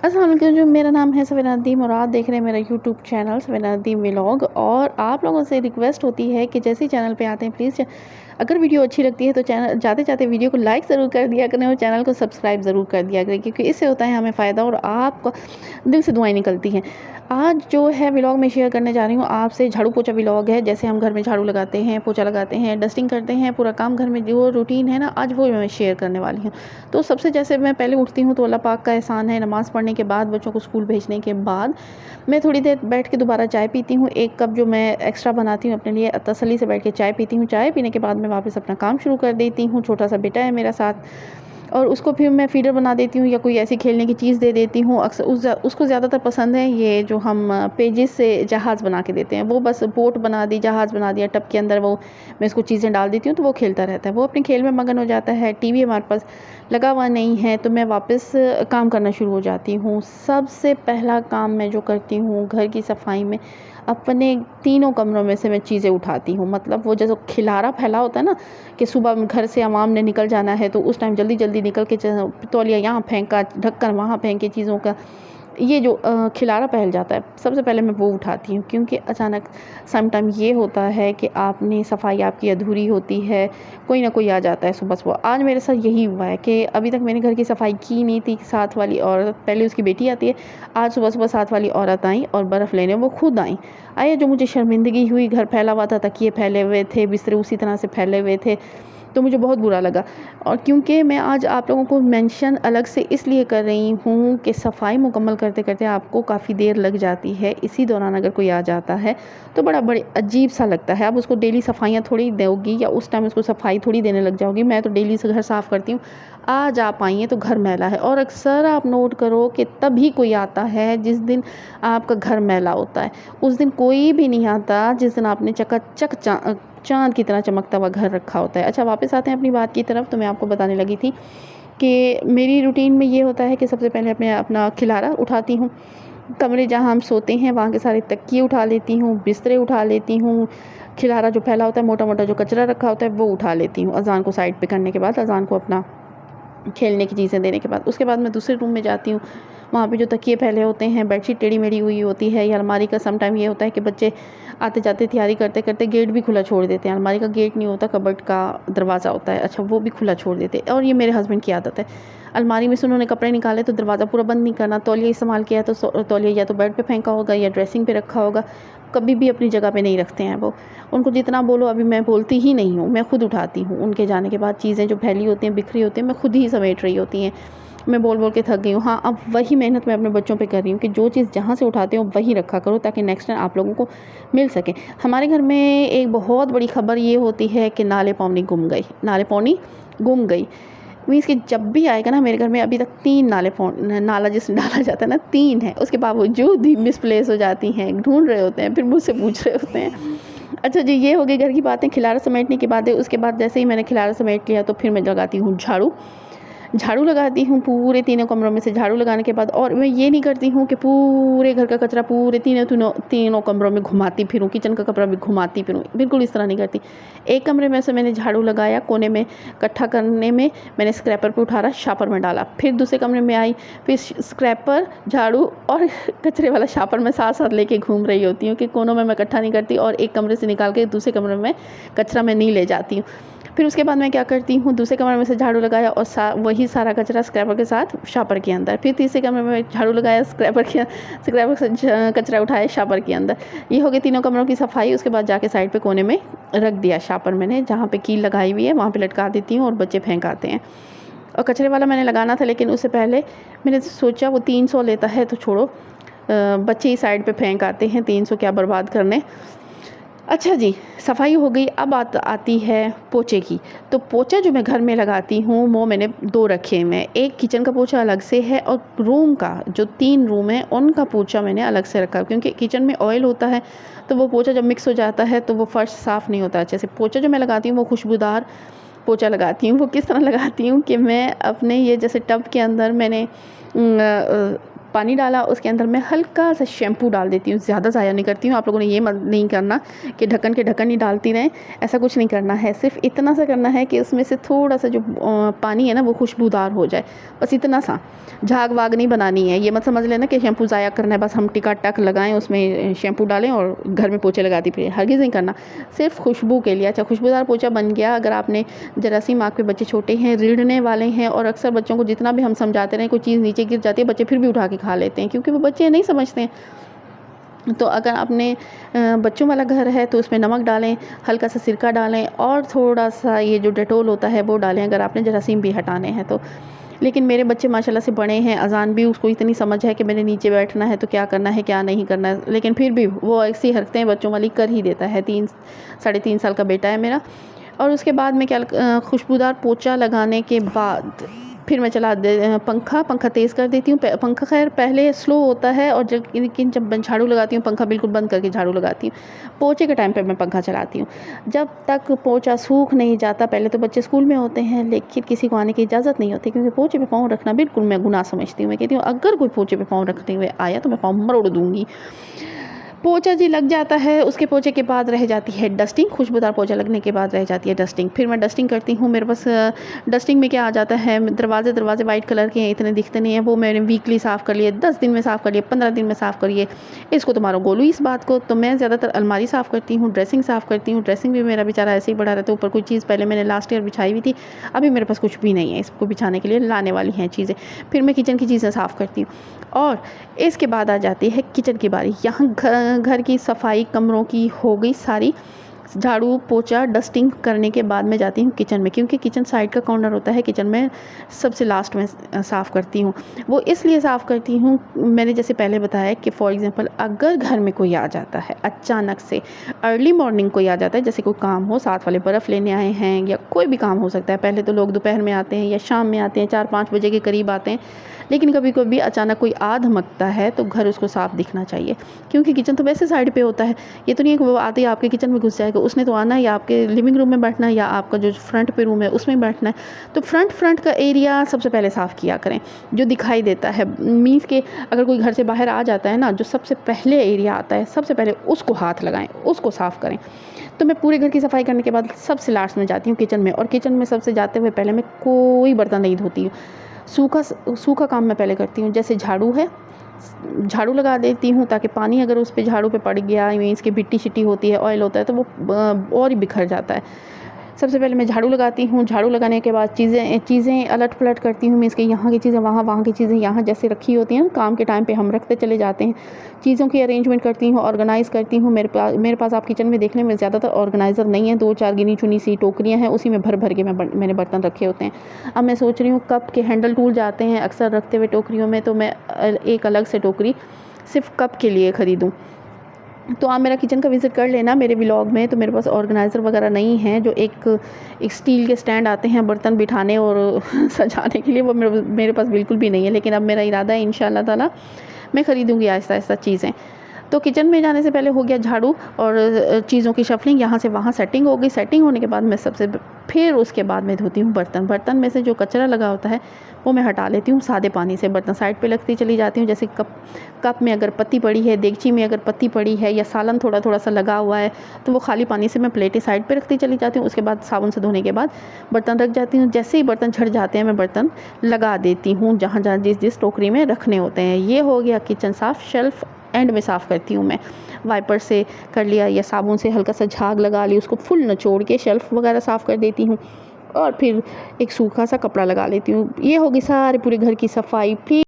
अस्सलाम वालेकुम। जो मेरा नाम है सवेरा नदीम और आप देख रहे हैं मेरा यूट्यूब चैनल सवेरा नदीम व्लॉग। और आप लोगों से रिक्वेस्ट होती है कि जैसे ही चैनल पे आते हैं प्लीज़ अगर वीडियो अच्छी लगती है तो चैनल जाते जाते वीडियो को लाइक ज़रूर कर दिया करें और चैनल को सब्सक्राइब ज़रूर कर दिया करें, क्योंकि इससे होता है हमें फ़ायदा और आपको दिल से दुआएं निकलती हैं। आज जो है व्लॉग मैं शेयर करने जा रही हूँ आपसे, झाड़ू पोछा व्लॉग है। जैसे हम घर में झाड़ू लगाते हैं, पोछा लगाते हैं, डस्टिंग करते हैं, पूरा काम घर में जो रूटीन है ना, आज वो मैं शेयर करने वाली हूँ। तो सबसे जैसे मैं पहले उठती हूँ तो अल्लाह पाक का एहसान है, नमाज़ पढ़ने के बाद बच्चों को स्कूल भेजने के बाद मैं थोड़ी देर बैठ के दोबारा चाय पीती हूँ। 1 कप जो मैं एक्स्ट्रा बनाती हूँ अपने लिए, तसल्ली से बैठ के चाय पीती हूँ। चाय पीने के बाद मैं वापस अपना काम शुरू कर देती हूँ। छोटा सा बेटा है मेरा साथ, और उसको फिर मैं फ़ीडर बना देती हूँ या कोई ऐसी खेलने की चीज़ दे देती हूँ। अक्सर उसको ज़्यादातर पसंद है ये जो हम पेजेस से जहाज़ बना के देते हैं, वो बस बोट बना दी, जहाज़ बना दिया, टब के अंदर वो मैं इसको चीज़ें डाल देती हूँ तो वो खेलता रहता है, वो अपने खेल में मगन हो जाता है। टीवी हमारे पास लगा हुआ नहीं है तो मैं वापस काम करना शुरू हो जाती हूँ। सबसे पहला काम मैं जो करती हूँ घर की सफाई में, अपने तीनों कमरों में से मैं चीज़ें उठाती हूँ। मतलब वो जैसे खिलारा फैला होता है ना कि सुबह घर से अवाम ने निकल जाना है तो उस टाइम जल्दी जल्दी निकल के तौलिया यहाँ फेंका, ढक्कन वहाँ फेंके, चीज़ों का ये जो खिलारा फैल जाता है, सबसे पहले मैं वो उठाती हूँ। क्योंकि अचानक सम टाइम ये होता है कि आपने सफाई आपकी अधूरी होती है, कोई ना कोई आ जाता है सुबह-सुबह। आज मेरे साथ यही हुआ है कि अभी तक मैंने घर की सफाई की नहीं थी। साथ वाली औरत, पहले उसकी बेटी आती है, आज सुबह-सुबह साथ वाली औरत आई और बर्फ़ लेने वो खुद आई। जो मुझे शर्मिंदगी हुई, घर फैला हुआ था, तकिए फैले हुए थे, बिस्तरे उसी तरह से फैले हुए थे, तो मुझे बहुत बुरा लगा। और क्योंकि मैं आज आप लोगों को मेंशन अलग से इसलिए कर रही हूँ कि सफाई मुकम्मल करते-करते आपको काफ़ी देर लग जाती है। इसी दौरान अगर कोई आ जाता है तो बड़े अजीब-सा लगता है। आप उसको डेली सफाइयाँ थोड़ी दोगी या उस टाइम उसको सफाई थोड़ी देने लग जाओगी। मैं तो डेली से घर साफ़ करती हूँ। आज आप आई हैं तो घर मैला है, और अक्सर आप नोट करो कि तभी कोई आता है जिस दिन आपका घर मैला होता है। उस दिन कोई भी नहीं आता जिस दिन आपने चकाचक चाँद की तरह चमकता हुआ घर रखा होता है। अच्छा, वापस आते हैं अपनी बात की तरफ। तो मैं आपको बताने लगी थी कि मेरी रूटीन में ये होता है कि सबसे पहले अपना खिलारा उठाती हूँ। कमरे जहाँ हम सोते हैं वहाँ के सारे तकिए उठा लेती हूँ, बिस्तरे उठा लेती हूँ। खिलारा जो फैला होता है, मोटा-मोटा जो कचरा रखा होता है वो उठा लेती हूँ। अज़ान को साइड पे करने के बाद, अज़ान को अपना खेलने की चीज़ें देने के बाद, उसके बाद मैं दूसरे रूम में जाती हूँ। वहाँ पे जो तकिए फैले होते हैं, बेडशीट टेढ़ी-मेढ़ी हुई होती है, या अलमारी का सम टाइम ये होता है कि बच्चे आते-जाते तैयारी करते-करते गेट भी खुला छोड़ देते हैं। अलमारी का गेट नहीं होता, कबर्ड का दरवाज़ा होता है। अच्छा, वो भी खुला छोड़ देते हैं, और ये मेरे हस्बैंड की आदत है। अलमारी में से उन्होंने कपड़े निकाले तो दरवाज़ा पूरा बंद नहीं करना। तौलिया इस्तेमाल किया है तो तौलिया या तो बेड पे फेंका होगा या ड्रेसिंग पे रखा होगा। कभी भी अपनी जगह पे नहीं रखते हैं वो। उनको जितना बोलो, अभी मैं बोलती ही नहीं हूँ, मैं खुद उठाती हूँ। उनके जाने के बाद चीज़ें जो फैली होती हैं, बिखरी होती हैं, मैं खुद ही समेट रही होती हैं। मैं बोल-बोल के थक गई हूँ। हाँ, अब वही मेहनत मैं अपने बच्चों पे कर रही हूँ कि जो चीज़ जहाँ से उठाते हो वही रखा करो, ताकि नेक्स्ट टाइम आप लोगों को मिल सके। हमारे घर में एक बहुत बड़ी खबर ये होती है कि नाले-पौनी गुम गई। मीन्स कि जब भी आएगा ना मेरे घर में, अभी तक 3 नाला जिसमें डाला जाता है ना, 3 है, उसके बावजूद भी मिसप्लेस हो जाती हैं, ढूँढ रहे होते हैं, फिर मुझसे पूछ रहे होते हैं। अच्छा जी, ये हो गई घर की बातें। खिलारा समेटने की बातें। उसके बाद जैसे ही मैंने खिलारा समेट लिया तो फिर मैं लगाती हूँ झाड़ू। झाड़ू लगाती हूँ पूरे तीनों कमरों में से। झाड़ू लगाने के बाद, और मैं ये नहीं करती हूँ कि पूरे घर का कचरा पूरे तीनों कमरों में घुमाती फिरूँ, किचन का कपड़ा भी घुमाती फिरूँ, बिल्कुल इस तरह नहीं करती। एक कमरे में से मैंने झाड़ू लगाया, कोने में इकट्ठा करने में मैंने स्क्रैपर पे उठाया, शापर में डाला। फिर दूसरे कमरे में आई, फिर स्क्रैपर, झाड़ू और कचरे वाला शापर मैं साथ-साथ लेके घूम रही होती हूँ कि कोनों में मैं इकट्ठा नहीं करती, और एक कमरे से निकाल के दूसरे कमरे में कचरा मैं नहीं ले जाती हूँ। फिर उसके बाद मैं क्या करती हूँ, दूसरे कमरे में से झाड़ू लगाया और वही सारा कचरा स्क्रैपर के साथ शापर के अंदर। फिर तीसरे कमरे में झाड़ू लगाया, स्क्रैपर से कचरा उठाया शापर के अंदर। ये हो गई तीनों कमरों की सफाई। उसके बाद जाके साइड पे कोने में रख दिया शापर मैंने, जहाँ पे कील लगाई हुई है वहाँ पे लटका देती हूँ और बच्चे फेंक आते हैं। और कचरे वाला मैंने लगाना था, लेकिन उससे पहले मैंने सोचा वो 300 लेता है तो छोड़ो, बच्चे ही साइड पे फेंक आते हैं, 300 क्या बर्बाद करने। अच्छा जी, सफाई हो गई। अब आती है पोछे की। तो पोछा जो मैं घर में लगाती हूँ वो मैंने 2 रखे हुए हैं। एक किचन का पोछा अलग से है, और रूम का जो 3 रूम है उनका पोछा मैंने अलग से रखा है, क्योंकि किचन में ऑयल होता है तो वो पोछा जब मिक्स हो जाता है तो वो फर्श साफ़ नहीं होता अच्छे से। पोछा जो मैं लगाती हूँ वो खुशबूदार पोछा लगाती हूँ। वो किस तरह लगाती हूँ कि मैं अपने ये जैसे टब के अंदर मैंने पानी डाला, उसके अंदर मैं हल्का सा शैम्पू डाल देती हूँ, ज़्यादा ज़ाया नहीं करती हूँ। आप लोगों ने ये मत नहीं करना कि ढक्कन के ढक्कन ही डालती रहें, ऐसा कुछ नहीं करना है। सिर्फ इतना सा करना है कि उसमें से थोड़ा सा जो पानी है ना वो खुशबूदार हो जाए, बस इतना सा। झाग वाग नहीं बनानी है, ये मत समझ लेना कि शैम्पू ज़ाया करना है, बस हम टिका टक लगाएं उसमें शैम्पू डालें और घर में पोछे लगाती फिरें, हरगिज़ नहीं करना, सिर्फ खुशबू के लिए। अच्छा, खुशबूदार पोछा बन गया। अगर आपने जरासीम आँख पे बच्चे छोटे हैं, रीढ़ने वाले हैं, और अक्सर बच्चों को जितना भी हम समझाते रहें कोई चीज़ नीचे गिर जाती है, बच्चे फिर भी उठा के खा लेते हैं, क्योंकि वो बच्चे नहीं समझते हैं। तो अगर आपने बच्चों वाला घर है तो उसमें नमक डालें, हल्का सा सिरका डालें और थोड़ा सा ये जो डेटोल होता है वो डालें, अगर आपने जरासीम भी हटाने हैं तो। लेकिन मेरे बच्चे माशाल्लाह से बड़े हैं, अज़ान भी उसको इतनी समझ है कि मैंने नीचे बैठना है तो क्या करना है क्या नहीं करना है, लेकिन फिर भी वो ऐसी हरकतें बच्चों वाली कर ही देता है। 3 साढ़े 3 साल का बेटा है मेरा। और उसके बाद मैं क्या खुशबूदार पोछा लगाने के बाद फिर मैं चला दे पंखा तेज़ कर देती हूँ। पंखा खैर पहले स्लो होता है, और लेकिन जब मैं झाड़ू लगाती हूँ पंखा बिल्कुल बंद करके झाड़ू लगाती हूँ। पोछे के टाइम पे मैं पंखा चलाती हूँ जब तक पोछा सूख नहीं जाता। पहले तो बच्चे स्कूल में होते हैं, लेकिन किसी को आने की इजाज़त नहीं होती, क्योंकि पोछे पे पाँव रखना बिल्कुल मैं गुनाह समझती हूँ। मैं कहती हूँ अगर कोई पोछे पे पाँव रखते हुए आया तो मैं पाँव मरोड़ दूँगी। पोछा जी लग जाता है, उसके पोछे के बाद रह जाती है डस्टिंग। खुशबूदार पोछा लगने के बाद रह जाती है डस्टिंग। फिर मैं डस्टिंग करती हूँ। मेरे पास डस्टिंग में क्या आ जाता है, दरवाजे वाइट कलर के हैं, इतने दिखते नहीं हैं, वो मैंने वीकली साफ़ कर लिए, 10 दिन में साफ़ कर लिए, 15 दिन में साफ़ करिए, इसको तुम्हारा गोलू इस बात को। तो मैं ज़्यादातर अलमारी साफ़ करती हूँ, ड्रेसिंग साफ़ करती हूँ। ड्रेसिंग भी मेरा बेचारा ऐसे ही पड़ा रहता है, ऊपर कोई चीज़ पहले मैंने लास्ट ईयर बिछाई हुई थी, अभी मेरे पास कुछ भी नहीं है, इसको बिछाने के लिए लाने वाली हैं चीज़ें। फिर मैं किचन की चीज़ें साफ़ करती हूँ, और इसके बाद आ जाती है किचन की बारी। यहाँ घर की सफाई कमरों की हो गई सारी, झाड़ू पोछा डस्टिंग करने के बाद मैं जाती हूँ किचन में, क्योंकि किचन साइड का कॉर्नर होता है, किचन में सबसे लास्ट में साफ़ करती हूँ। वो इसलिए साफ़ करती हूँ, मैंने जैसे पहले बताया कि फॉर एग्जांपल अगर घर में कोई आ जाता है अचानक से, अर्ली मॉर्निंग कोई आ जाता है, जैसे कोई काम हो, साथ वाले बर्फ़ लेने आए हैं या कोई भी काम हो सकता है। पहले तो लोग दोपहर में आते हैं या शाम में आते हैं, 4-5 बजे के करीब आते हैं, लेकिन कभी कभी अचानक कोई आ धमकता है तो घर उसको साफ़ दिखना चाहिए, क्योंकि किचन तो वैसे साइड पे होता है। ये तो नहीं है कि वो आते ही आपके किचन में घुस जाएगा, उसने तो आना है या आपके लिविंग रूम में बैठना है या आपका जो फ्रंट पे रूम है उसमें बैठना है। तो फ्रंट का एरिया सबसे पहले साफ़ किया करें, जो दिखाई देता है। मीन्स के अगर कोई घर से बाहर आ जाता है ना, जो सबसे पहले एरिया आता है सबसे पहले उसको हाथ लगाएं, उसको साफ़ करें। तो मैं पूरे घर की सफाई करने के बाद सबसे लास्ट में जाती हूँ किचन में, और किचन में सबसे जाते हुए पहले मैं कोई बर्तन नहीं धोती हूँ। सूखा काम मैं पहले करती हूँ। जैसे झाड़ू है, झाड़ू लगा देती हूँ, ताकि पानी अगर उस पे झाड़ू पे पड़ गया, मीन्स की मिट्टी शिट्टी होती है, ऑयल होता है, तो वो और ही बिखर जाता है। सबसे पहले मैं झाड़ू लगाती हूँ। झाड़ू लगाने के बाद चीज़ें अलट पलट करती हूँ, मीन्स कि यहाँ की चीज़ें वहाँ, वहाँ की चीज़ें यहाँ, जैसे रखी होती हैं काम के टाइम पे हम रखते चले जाते हैं। चीज़ों की अरेंजमेंट करती हूँ, ऑर्गेनाइज़ करती हूँ। मेरे पास आप किचन में देखने में ज़्यादातर ऑर्गेनाइज़र नहीं है, 2-4 गिनी चुनी सी टोकरियाँ हैं, उसी में भर के मैंने बर्तन रखे होते हैं। अब मैं सोच रही हूँ कप के हैंडल टूट जाते हैं अक्सर रखते हुए टोकरियों में, तो मैं एक अलग से टोकरी सिर्फ कप के लिए ख़रीदूँ। तो आप मेरा किचन का विज़िट कर लेना मेरे व्लॉग में। तो मेरे पास ऑर्गेनाइज़र वगैरह नहीं है, जो एक स्टील के स्टैंड आते हैं बर्तन बिठाने और सजाने के लिए, वो मेरे पास बिल्कुल भी नहीं है। लेकिन अब मेरा इरादा है इंशाल्लाह ताला मैं ख़रीदूँगी आहिस्ता चीज़ें। तो किचन में जाने से पहले हो गया झाड़ू और चीज़ों की शफलिंग, यहाँ से वहाँ सेटिंग हो गई। सेटिंग होने के बाद मैं फिर उसके बाद मैं धोती हूँ बर्तन में से जो कचरा लगा होता है वो मैं हटा लेती हूँ सादे पानी से। बर्तन साइड पे लगती चली जाती हूँ। जैसे कप में अगर पत्ती पड़ी है, देगची में अगर पत्ती पड़ी है, या सालन थोड़ा सा लगा हुआ है, तो वो खाली पानी से मैं प्लेटें साइड पे रखती चली जाती हूँ। उसके बाद साबुन से धोने के बाद बर्तन रख जाती हूँ। जैसे ही बर्तन झड़ जाते हैं मैं बर्तन लगा देती हूँ जहाँ जिस टोकरी में रखने होते हैं। ये हो गया किचन साफ़। शेल्फ़ एंड में साफ़ करती हूँ मैं, वाइपर से कर लिया या साबुन से हल्का सा झाग लगा ली, उसको फुल निचोड़ के शेल्फ़ वगैरह साफ़ कर देती हूँ, और फिर एक सूखा सा कपड़ा लगा लेती हूँ। ये होगी सारे पूरे घर की सफाई।